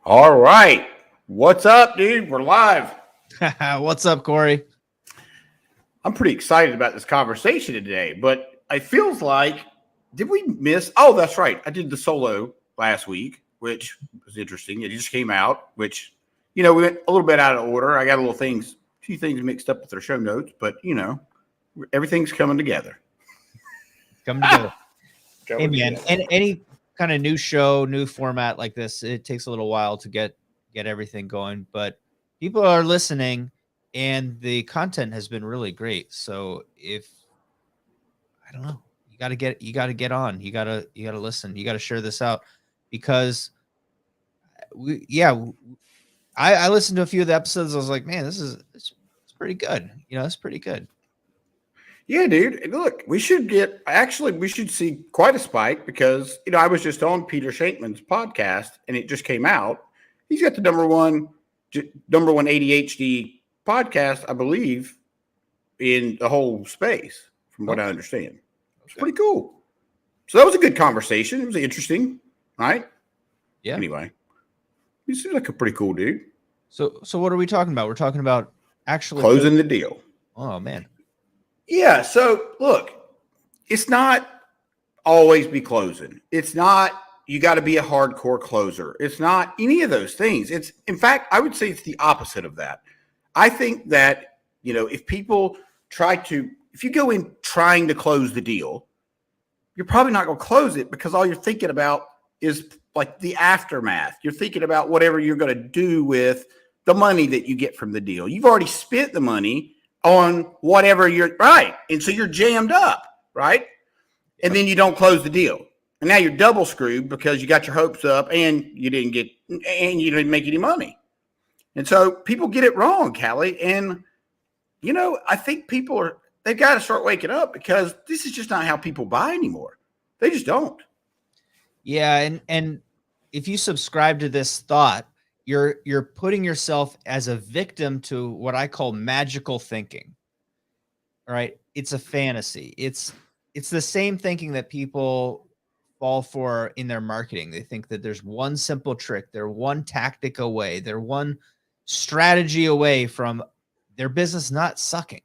All right. What's up, dude? We're live. What's up, Corey? I'm pretty excited about this conversation today, but it feels like, did we miss? Oh, that's right. I did the solo last week, which was interesting. It just came out, which, we went a little bit out of order. I got a few things mixed up with our show notes, but, everything's coming together. Coming together. Hey, Coming man, together. and any kind of new show, new format like this, it takes a little while to get everything going, but people are listening and the content has been really great. So if I don't know, you got to get on. You got to listen. You got to share this out because I listened to a few of the episodes. I was like, man, it's pretty good. It's pretty good. Yeah, dude. And look, we should see quite a spike because, I was just on Peter Shankman's podcast and it just came out. He's got the number one ADHD podcast, I believe, in the whole space, from what I understand. It's pretty cool. So that was a good conversation. It was interesting, right? Yeah. Anyway, he seems like a pretty cool dude. So what are we talking about? We're talking about actually closing the deal. Oh, man. Yeah. So look, it's not always be closing. It's not, you got to be a hardcore closer. It's not any of those things. It's, in fact, I would say it's the opposite of that. I think that, if people if you go in trying to close the deal, you're probably not going to close it because all you're thinking about is like the aftermath. You're thinking about whatever you're going to do with the money that you get from the deal. You've already spent the money on whatever right. And so you're jammed up, right? And then you don't close the deal. And now you're double screwed because you got your hopes up and you didn't make any money. And so people get it wrong, Callie. And, I think they've got to start waking up because this is just not how people buy anymore. They just don't. Yeah. And if you subscribe to this thought, you're putting yourself as a victim to what I call magical thinking. All right. It's a fantasy. It's the same thinking that people fall for in their marketing. They think that there's one simple trick, they're one tactic away, they're one strategy away from their business not sucking.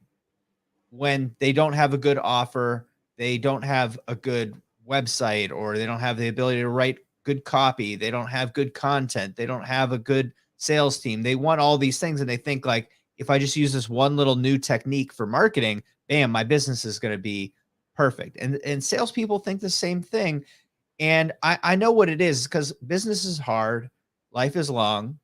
When they don't have a good offer, they don't have a good website, or they don't have the ability to write good copy, they don't have good content, they don't have a good sales team. They want all these things and they think like, if I just use this one little new technique for marketing, bam, my business is going to be perfect. And salespeople think the same thing. And I know what it is because business is hard, life is long,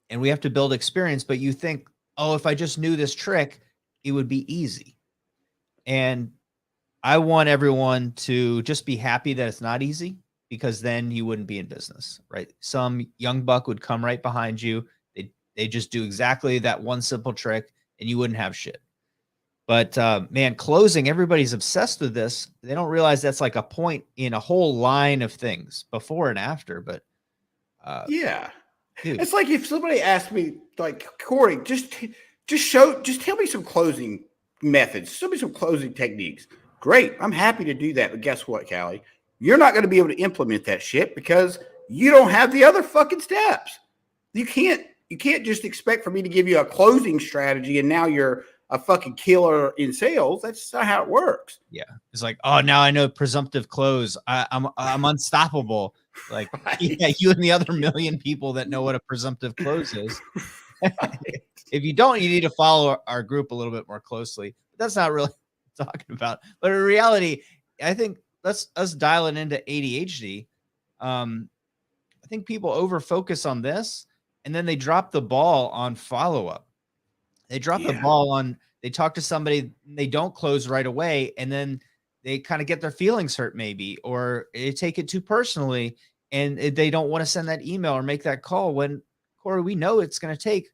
and we have to build experience. But you think, oh, if I just knew this trick, it would be easy. And I want everyone to just be happy that it's not easy, because then you wouldn't be in business, right? Some young buck would come right behind you. They just do exactly that one simple trick and you wouldn't have shit. But man, closing, everybody's obsessed with this. They don't realize that's like a point in a whole line of things before and after. But yeah, dude. It's like if somebody asked me, like, Corey, just tell me some closing methods, show me some closing techniques. Great, I'm happy to do that. But guess what, Callie? You're not going to be able to implement that shit because you don't have the other fucking steps. You can't just expect for me to give you a closing strategy and now you're a fucking killer in sales. That's not how it works. Yeah. It's like, oh, now I know presumptive close. I'm unstoppable. Like, right. Yeah, you and the other million people that know what a presumptive close is. Right. If you don't, you need to follow our group a little bit more closely. But that's not really what I'm talking about. But in reality, I think let's dial it into ADHD. I think people over focus on this and then they drop the ball on follow-up. They drop the ball on, they talk to somebody, they don't close right away, and then they kind of get their feelings hurt maybe, or they take it too personally, and they don't want to send that email or make that call when, Corey, we know it's going to take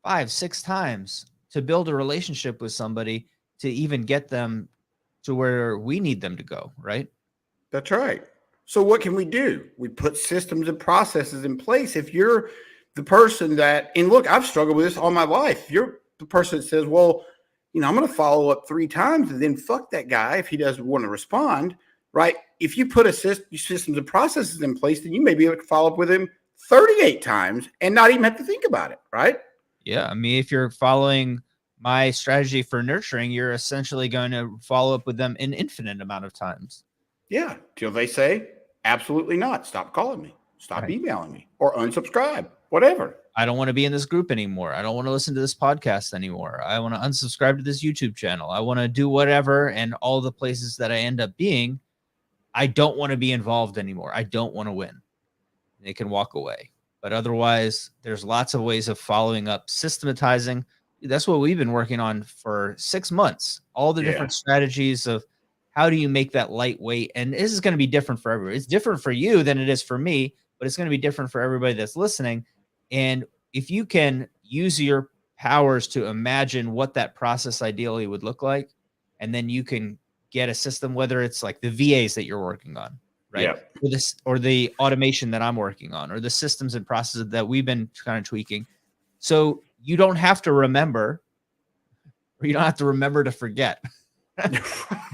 5-6 times to build a relationship with somebody to even get them to where we need them to go, right? That's right. So what can we do? We put systems and processes in place. If you're the person that, and look, I've struggled with this all my life. You're the person that says, well, I'm going to follow up 3 times and then fuck that guy if he doesn't want to respond, right? If you put systems and processes in place, then you may be able to follow up with him 38 times and not even have to think about it, right? Yeah. I mean, if you're following my strategy for nurturing, you're essentially going to follow up with them an infinite amount of times. Yeah. Till they say, absolutely not. Stop calling me. Stop emailing me or unsubscribe, whatever. I don't want to be in this group anymore. I don't want to listen to this podcast anymore. I want to unsubscribe to this YouTube channel. I want to do whatever. And all the places that I end up being, I don't want to be involved anymore. I don't want to win. They can walk away. But otherwise, there's lots of ways of following up, systematizing. That's what we've been working on for 6 months. All the different strategies of how do you make that lightweight? And this is going to be different for everybody. It's different for you than it is for me, but it's going to be different for everybody that's listening. And if you can use your powers to imagine what that process ideally would look like, and then you can get a system, whether it's like the VAs that you're working on, right? Yeah. Or this, or the automation that I'm working on, or the systems and processes that we've been kind of tweaking. So you don't have to remember, or you don't have to remember to forget.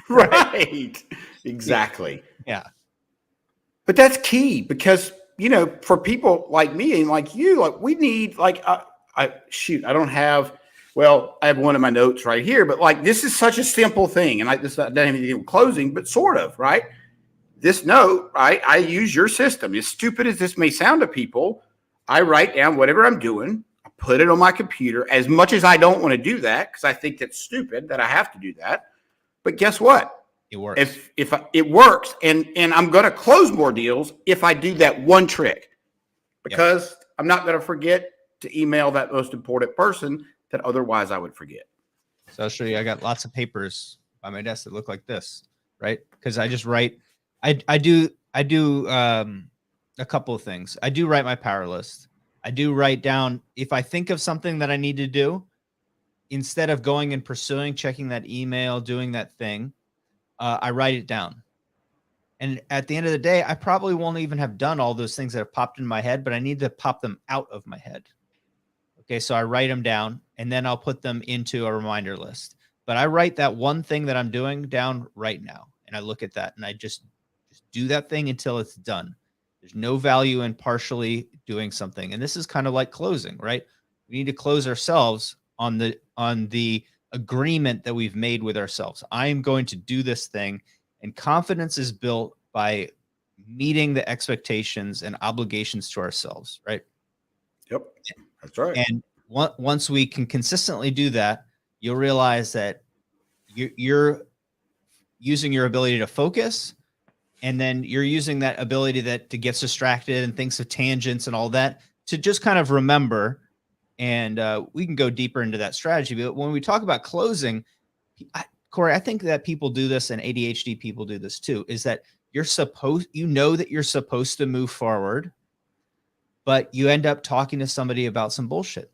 Right. Exactly. Yeah. But that's key because, for people like me and like you, like we need like, I don't have, I have one of my notes right here, but like, this is such a simple thing. And this doesn't have anything to do with closing, but sort of, right? This note, right? I use your system. As stupid as this may sound to people, I write down whatever I'm doing. I put it on my computer as much as I don't want to do that because I think that's stupid that I have to do that. But guess what? It works. If it works, and I'm going to close more deals if I do that one trick, because I'm not going to forget to email that most important person that otherwise I would forget. So I'll show you. I got lots of papers by my desk that look like this, right? Because I just write. I do a couple of things. I do write my power list. I do write down if I think of something that I need to do, instead of going and pursuing, checking that email, doing that thing. I write it down. And at the end of the day, I probably won't even have done all those things that have popped in my head, but I need to pop them out of my head. Okay, so I write them down and then I'll put them into a reminder list. But I write that one thing that I'm doing down right now. And I look at that and I just do that thing until it's done. There's no value in partially doing something. And this is kind of like closing, right? We need to close ourselves on the agreement that we've made with ourselves. I am going to do this thing, and confidence is built by meeting the expectations and obligations to ourselves, right? Yep, that's right. And once we can consistently do that, you'll realize that you're using your ability to focus, and then you're using that ability to get distracted and thinks of tangents and all that to just kind of remember. And we can go deeper into that strategy. But when we talk about closing, Corey, I think that people do this, and ADHD people do this too, is that you're supposed to move forward, but you end up talking to somebody about some bullshit.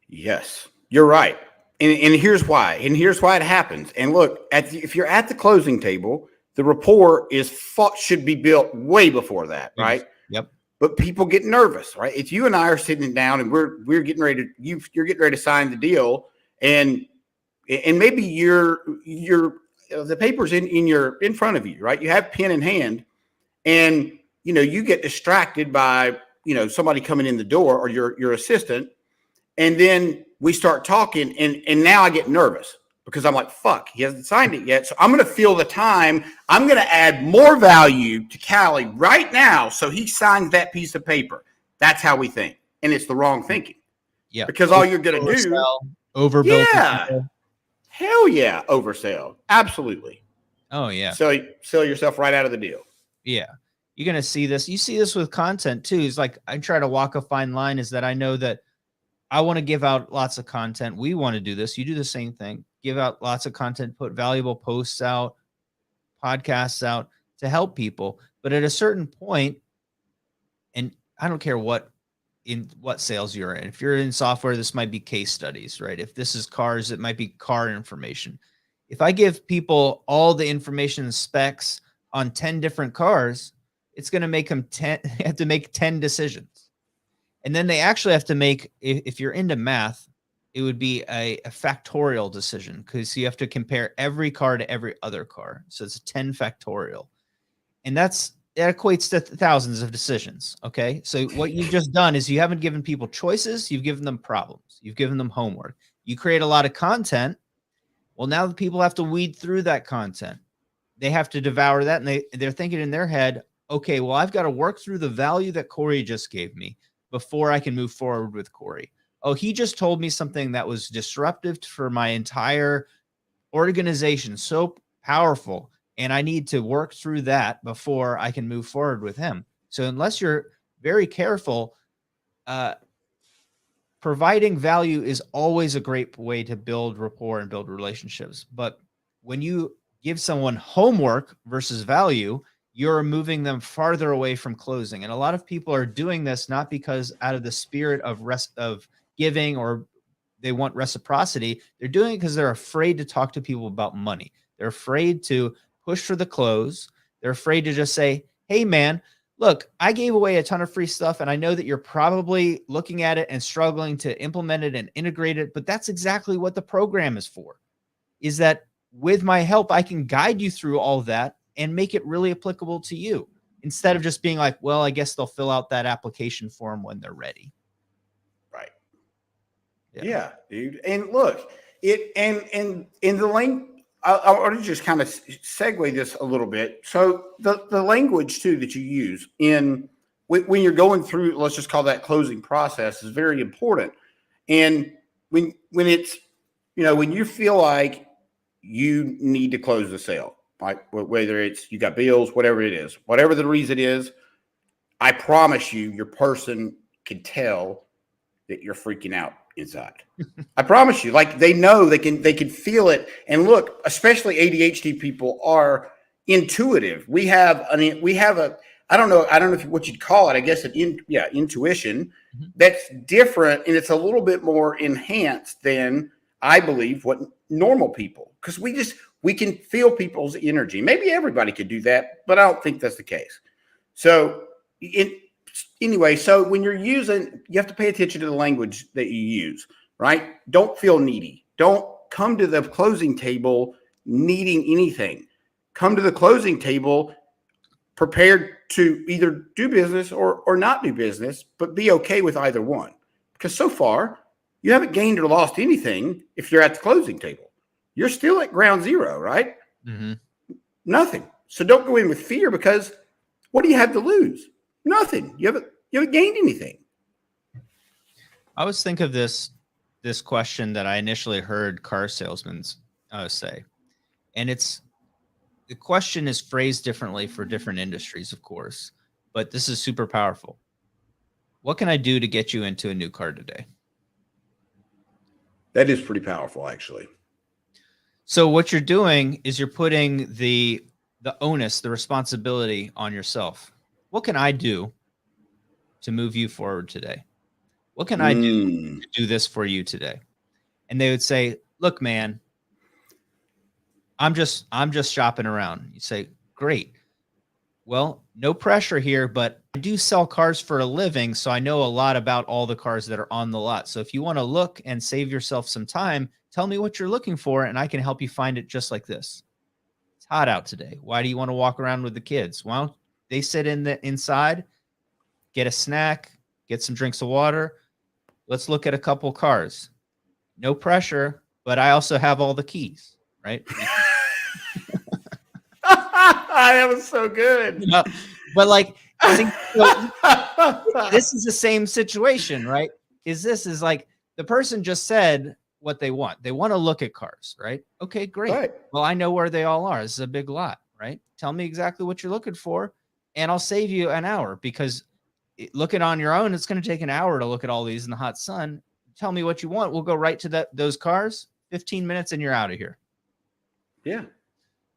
Yes, you're right. And here's why. And here's why it happens. And look, if you're at the closing table, the rapport should be built way before that, right? Yep. But people get nervous, right? If you and I are sitting down and we're getting ready to you're getting ready to sign the deal, and maybe the paper's in front of you, right? You have pen in hand, and you get distracted by somebody coming in the door or your assistant, and then we start talking, and now I get nervous because I'm like, fuck, he hasn't signed it yet. So I'm going to fill the time. I'm going to add more value to Callie right now so he signs that piece of paper. That's how we think. And it's the wrong thinking. Yeah. Because all you're going to do. Overbill. Yeah. Hell yeah. Oversell. Absolutely. Oh, yeah. Sell yourself right out of the deal. Yeah. You're going to see this. You see this with content too. It's like I try to walk a fine line, is that I know that I want to give out lots of content. We want to do this. You do the same thing. Give out lots of content, put valuable posts out, podcasts out to help people. But at a certain point, and I don't care what sales you're in. If you're in software, this might be case studies, right? If this is cars, it might be car information. If I give people all the information and specs on 10 different cars, it's going to make them have to make 10 decisions. And then they actually have to make, if you're into math, it would be a factorial decision, because you have to compare every car to every other car. So it's a 10 factorial. And that's that equates to thousands of decisions. Okay. So what you've just done is you haven't given people choices. You've given them problems. You've given them homework. You create a lot of content. Well, now the people have to weed through that content. They have to devour that. And they're thinking in their head, okay, well, I've got to work through the value that Corey just gave me before I can move forward with Corey. Oh, he just told me something that was disruptive for my entire organization. So powerful. And I need to work through that before I can move forward with him. So unless you're very careful, providing value is always a great way to build rapport and build relationships. But when you give someone homework versus value, you're moving them farther away from closing. And a lot of people are doing this not because out of the spirit of giving or they want reciprocity. They're doing it because they're afraid to talk to people about money. They're afraid to push for the close. They're afraid to just say, hey, man, look, I gave away a ton of free stuff, and I know that you're probably looking at it and struggling to implement it and integrate it, but that's exactly what the program is for, is that with my help, I can guide you through all of that and make it really applicable to you instead of just being like, well, I guess they'll fill out that application form when they're ready. Right. Yeah, dude. And look, and in the link, I want to just kind of segue this a little bit. So the language too that you use when you're going through, let's just call that closing process, is very important. And when it's, when you feel like you need to close the sale, like whether it's you got bills, whatever it is, whatever the reason is, I promise you, your person can tell that you're freaking out inside. I promise you, like they know, they can feel it. And look, especially ADHD people are intuitive. We have a, I don't know what you'd call it. I guess intuition that's different. And it's a little bit more enhanced than I believe what normal people, because we can feel people's energy. Maybe everybody could do that, but I don't think that's the case. So anyway, so when you're using, you have to pay attention to the language that you use, right? Don't feel needy. Don't come to the closing table needing anything. Come to the closing table prepared to either do business or not do business, but be okay with either one. Because so far, you haven't gained or lost anything if you're at the closing table. You're still at ground zero, right? Mm-hmm. Nothing. So don't go in with fear, because what do you have to lose? Nothing. You haven't gained anything. I always think of this question that I initially heard car salesmen say, and the question is phrased differently for different industries, of course, but this is super powerful. What can I do to get you into a new car today? That is pretty powerful, actually. So what you're doing is you're putting the onus, the responsibility on yourself. What can I do to move you forward today? What can I do to do this for you today? And they would say, look, man, I'm just shopping around. You say, great. Well, no pressure here, but I do sell cars for a living, so I know a lot about all the cars that are on the lot. So if you want to look and save yourself some time, tell me what you're looking for, and I can help you find it just like this. It's hot out today. Why do you want to walk around with the kids? Why don't they sit inside, get a snack, get some drinks of water? Let's look at a couple cars. No pressure, but I also have all the keys, right? That was so good. But like, see, this is the same situation, right? This is like the person just said what they want. They want to look at cars, right? Okay, great. Right. Well, I know where they all are. This is a big lot, right? Tell me exactly what you're looking for, and I'll save you an hour, because looking on your own, it's going to take an hour to look at all these in the hot sun. Tell me what you want. We'll go right to those cars, 15 minutes, and you're out of here. Yeah.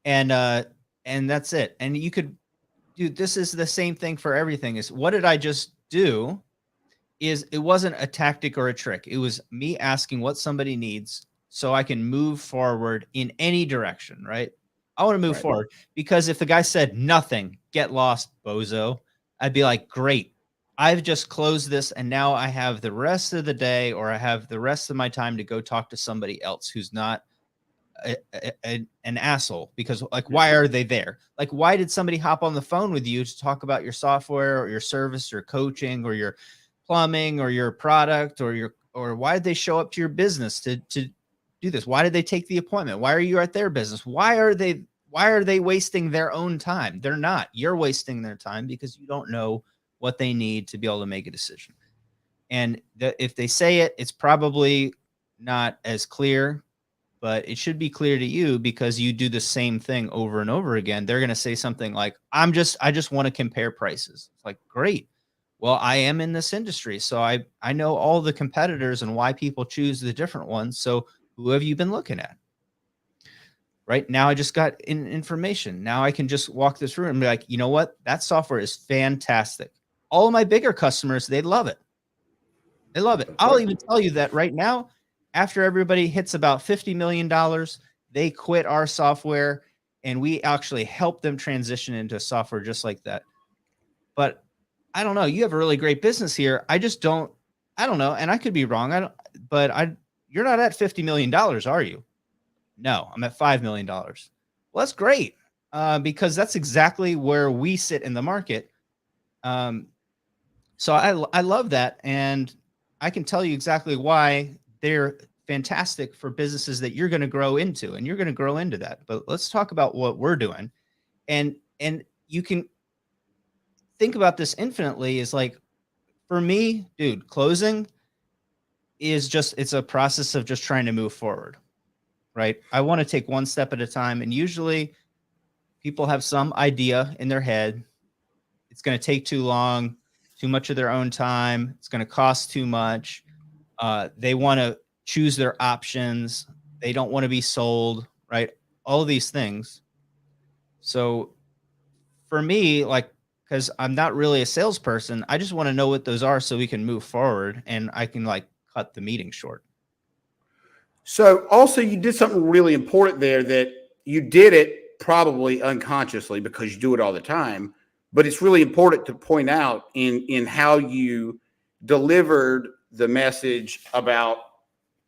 And that's it. And you could do, this is the same thing for everything. Is what did I just do? It wasn't a tactic or a trick. It was me asking what somebody needs so I can move forward in any direction, right? I want to move forward, because if the guy said nothing, get lost, bozo, I'd be like, great. I've just closed this, and now I have the rest of the day, or I have the rest of my time to go talk to somebody else who's not an asshole, because like, why are they there? Like, why did somebody hop on the phone with you to talk about your software or your service or coaching or your plumbing or your product or why did they show up to your business to do this? Why did they take the appointment? Why are you at their business? Why are they wasting their own time? They're not. You're wasting their time because you don't know what they need to be able to make a decision. And if they say it, it's probably not as clear, but it should be clear to you because you do the same thing over and over again. They're going to say something like, I just want to compare prices. It's like, great. Well, I am in this industry, so I know all the competitors and why people choose the different ones. So who have you been looking at? Right now, I just got information. Now I can just walk this through and be like, you know what? That software is fantastic. All of my bigger customers, they love it. They love it. I'll even tell you that right now, after everybody hits about $50 million, they quit our software and we actually help them transition into software just like that. But I don't know. You have a really great business here. I don't know. And I could be wrong. You're not at $50 million, are you? No, I'm at $5 million. Well, that's great. Because that's exactly where we sit in the market. So I love that. And I can tell you exactly why they're fantastic for businesses that you're going to grow into, and you're going to grow into that. But let's talk about what we're doing. And you can think about this infinitely. Is like, for me, dude, closing is it's a process of just trying to move forward, right? I want to take one step at a time. And usually people have some idea in their head. It's going to take too long, too much of their own time. It's going to cost too much. They want to choose their options. They don't want to be sold, right? All of these things. So for me, like, because I'm not really a salesperson, I just want to know what those are so we can move forward and I can like cut the meeting short. So also you did something really important there, that you did it probably unconsciously because you do it all the time, but it's really important to point out in how you delivered the message about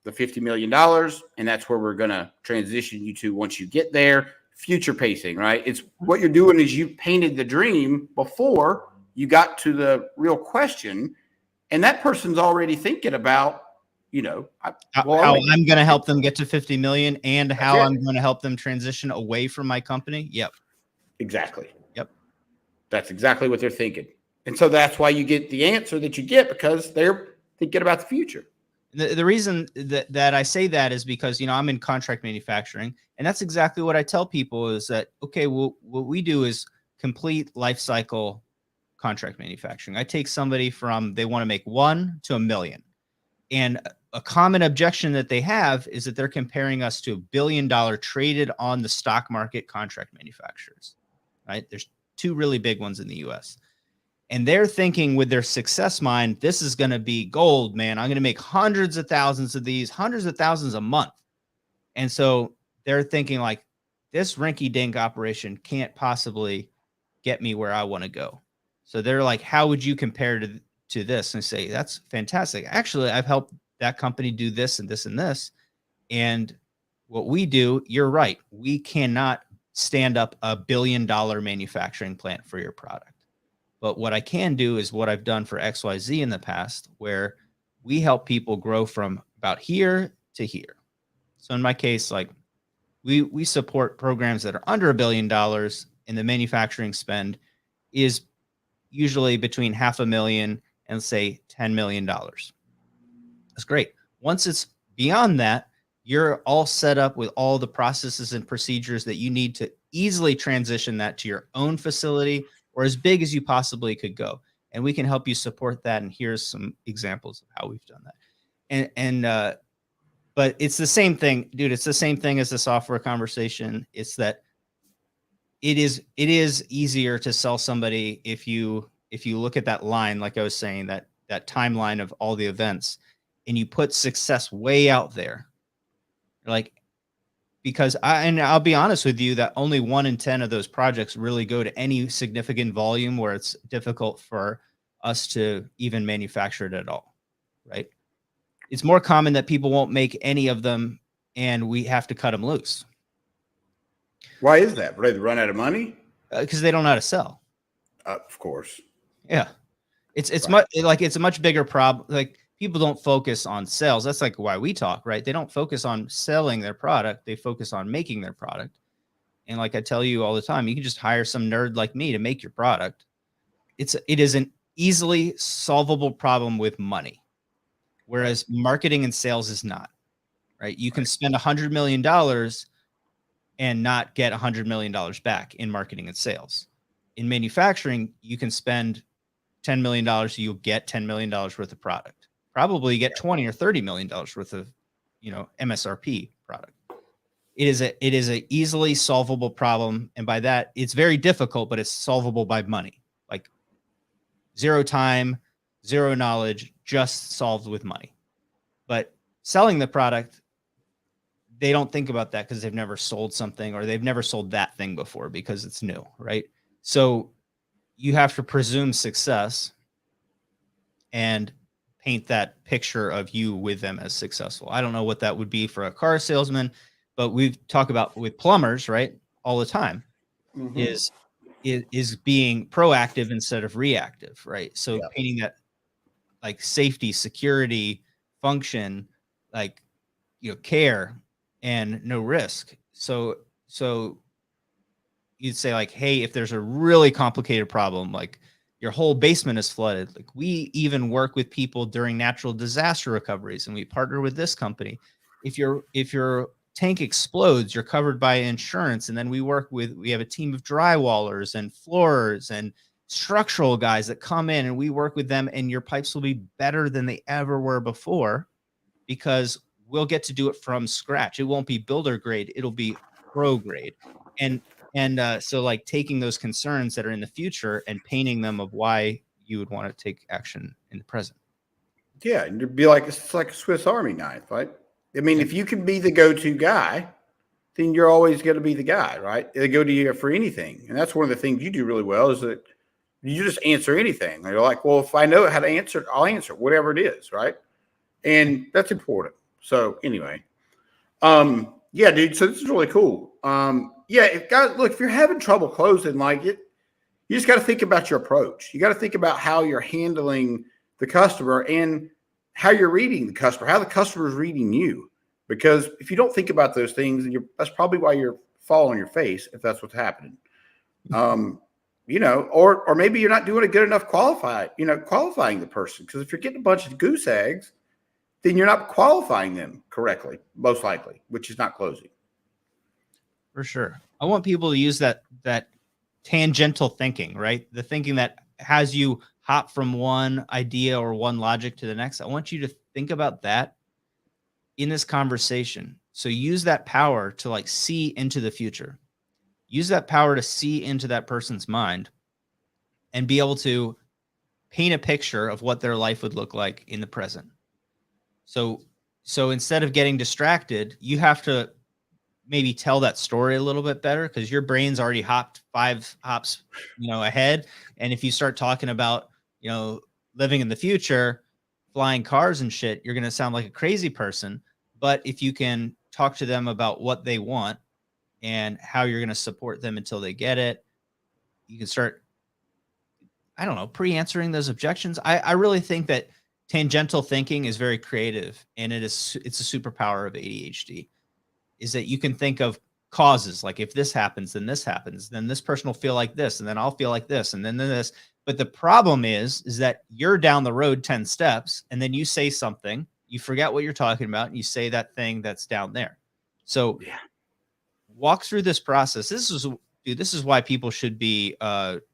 the $50 million. And that's where we're going to transition you to once you get there. Future pacing, right? It's what you're doing is you painted the dream before you got to the real question. And that person's already thinking about, how I'm going to help them get to 50 million and how I'm going to help them transition away from my company. Yep. Exactly. Yep. That's exactly what they're thinking. And so that's why you get the answer that you get, because they're thinking about the future. The reason that I say that is because, I'm in contract manufacturing, and that's exactly what I tell people is that, okay, well, what we do is complete life cycle contract manufacturing. I take somebody from, they want to make 1 to 1 million. And a common objection that they have is that they're comparing us to $1 billion traded on the stock market contract manufacturers, right? There's 2 really big ones in the US. And they're thinking with their success mind, this is going to be gold, man. I'm going to make hundreds of thousands of these, hundreds of thousands a month. And so they're thinking like, this rinky dink operation can't possibly get me where I want to go. So they're like, how would you compare to this? And say, that's fantastic. Actually, I've helped that company do this and this and this. And what we do, you're right. We cannot stand up $1 billion manufacturing plant for your product. But what I can do is what I've done for XYZ in the past, where we help people grow from about here to here. So in my case, like we support programs that are under $1 billion, and the manufacturing spend is usually between $500,000 and say $10 million. That's great. Once it's beyond that, you're all set up with all the processes and procedures that you need to easily transition that to your own facility or as big as you possibly could go. And we can help you support that. And here's some examples of how we've done that. But it's the same thing, dude. It's the same thing as the software conversation. It's that it is easier to sell somebody if you look at that line, like I was saying, that timeline of all the events, and you put success way out there. Like, because I'll be honest with you that only 1 in 10 of those projects really go to any significant volume where it's difficult for us to even manufacture it at all, right? It's more common that people won't make any of them and we have to cut them loose. Why is that? They run out of money? Because they don't know how to sell. Of course. Yeah. It's Right. it's a much bigger problem. Like, people don't focus on sales. That's like why we talk, right? They don't focus on selling their product. They focus on making their product. And like I tell you all the time, you can just hire some nerd like me to make your product. It is an easily solvable problem with money, whereas marketing and sales is not, right? You can spend $100 million and not get $100 million back in marketing and sales. In manufacturing, you can spend $10 million, you'll get $10 million worth of product. Probably get 20 or $30 million worth of, MSRP product. It is a easily solvable problem. And by that, it's very difficult, but it's solvable by money. Like, zero time, zero knowledge, just solved with money. But selling the product, they don't think about that because they've never sold something, or they've never sold that thing before because it's new, right? So you have to presume success and paint that picture of you with them as successful. I don't know what that would be for a car salesman, but we talk about with plumbers, right? All the time is being proactive instead of reactive, right? So painting that, like, safety, security, function, like, care and no risk. So you'd say, like, hey, if there's a really complicated problem, like your whole basement is flooded, like, we even work with people during natural disaster recoveries, and we partner with this company. If your tank explodes, you're covered by insurance, and then we have a team of drywallers and floorers and structural guys that come in, and we work with them, and your pipes will be better than they ever were before, because we'll get to do it from scratch. It won't be builder grade, it'll be pro grade. So, like, taking those concerns that are in the future and painting them of why you would want to take action in the present. Yeah, and it'd be like, it's like a Swiss Army knife, right? I mean, if you can be the go-to guy, then you're always going to be the guy, right? They go to you for anything, and that's one of the things you do really well, is that you just answer anything. They're like, well, if I know how to answer it, I'll answer it, whatever it is, right? And that's important. So anyway, yeah, dude. So this is really cool. Yeah, if you're having trouble closing, like it, you just got to think about your approach. You got to think about how you're handling the customer and how you're reading the customer, how the customer is reading you. Because if you don't think about those things, that's probably why you're falling on your face, if that's what's happening. Or maybe you're not doing a good enough qualifying the person. Because if you're getting a bunch of goose eggs, then you're not qualifying them correctly, most likely, which is not closing. For sure. I want people to use that tangential thinking, right? The thinking that has you hop from one idea or one logic to the next. I want you to think about that in this conversation. So use that power to, like, see into the future. Use that power to see into that person's mind and be able to paint a picture of what their life would look like in the present. So instead of getting distracted, you have to maybe tell that story a little bit better, because your brain's already hopped 5 hops, ahead. And if you start talking about, living in the future, flying cars and shit, you're going to sound like a crazy person. But if you can talk to them about what they want and how you're going to support them until they get it, you can start, I don't know, pre-answering those objections. I really think that tangential thinking is very creative, and it's a superpower of ADHD, is that you can think of causes. Like, if this happens, then this person will feel like this, and then I'll feel like this, and then this. But the problem is that you're down the road 10 steps, and then you say something, you forget what you're talking about, and you say that thing that's down there. So walk through this process. This is why people should be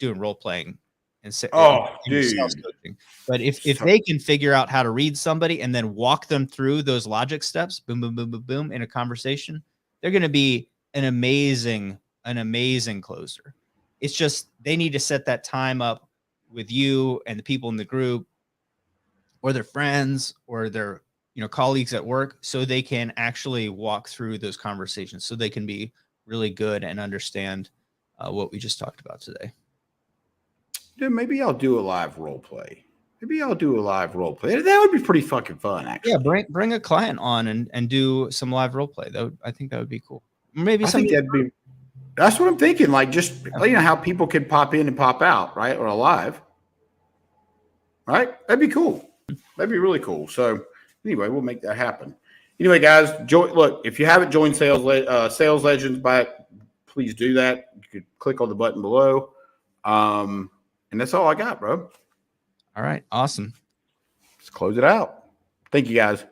doing role playing and sales coaching. But if they can figure out how to read somebody and then walk them through those logic steps, boom, boom, boom, boom, boom, in a conversation, they're going to be an amazing closer. It's just, they need to set that time up with you and the people in the group, or their friends, or their colleagues at work, so they can actually walk through those conversations, so they can be really good and understand what we just talked about today. Dude, maybe I'll do a live role play. Maybe I'll do a live role play. That would be pretty fucking fun, actually. Yeah, bring a client on and do some live role play. I think that would be cool. Maybe I think that's what I'm thinking. Like, just how people could pop in and pop out, right? Or live. Right? That'd be cool. That'd be really cool. So anyway, we'll make that happen. Anyway, guys, look, if you haven't joined Sales Legends please do that. You could click on the button below. And that's all I got, bro. All right. Awesome. Let's close it out. Thank you, guys.